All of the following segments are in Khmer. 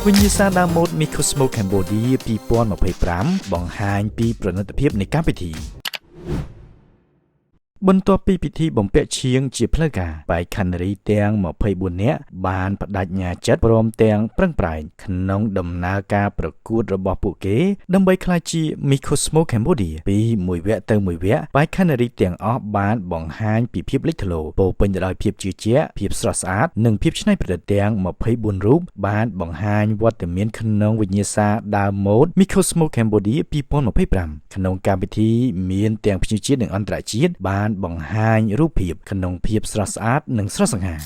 វិញ្ញាសាដើមម៉ូដ Micosmo Cambodia 2025 បង្ហាញពីប្រណិទ្ធភាពនៃកម្មវិធីបន្ទាប់ពីពិធីបំពាក់ឈៀងជាផ្លូវការបេក្ខនារីទាំង24នាក់បានបដិញ្ញាចិត្តព្រមទាំងប្រឹងប្រែងក្នុងដំណើរការប្រកួតរបស់ពួកគេដើម្បីក្លាយជា Micosmo Cambodia ពីមួយវគ្គទៅមួយវគ្គបេក្ខនារីទាំងអស់បានបង្ហាញពីភាពលេចធ្លោពោរពេញទៅដោយភាពជឿជាក់ភាពស្រស់ស្អាតនិងភាពច្នៃប្រឌិតទាំង24រូបបានបង្ហាញវត្តមានក្នុងវិញ្ញាសាដើមម៉ូដ Micosmo Cambodia 2025ក្នុងកម្មវិធីមានទាំងភ្ញៀវជាតិនិងអន្តរជាតិបានបង្ហាញរូបភាពក្នុងភាពស្រស់ស្អាតនិងស្រស់សង្ហា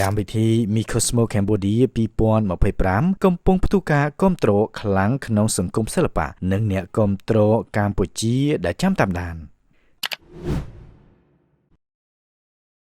កម្មវិធី Micosmo Cambodia 2025កំពុងផ្ទុះការគាំទ្រខ្លាំងក្នុងសង្គមសិល្បៈនិងអ្នកគាំទ្រកម្ពុជាដែលចាំតាមដាន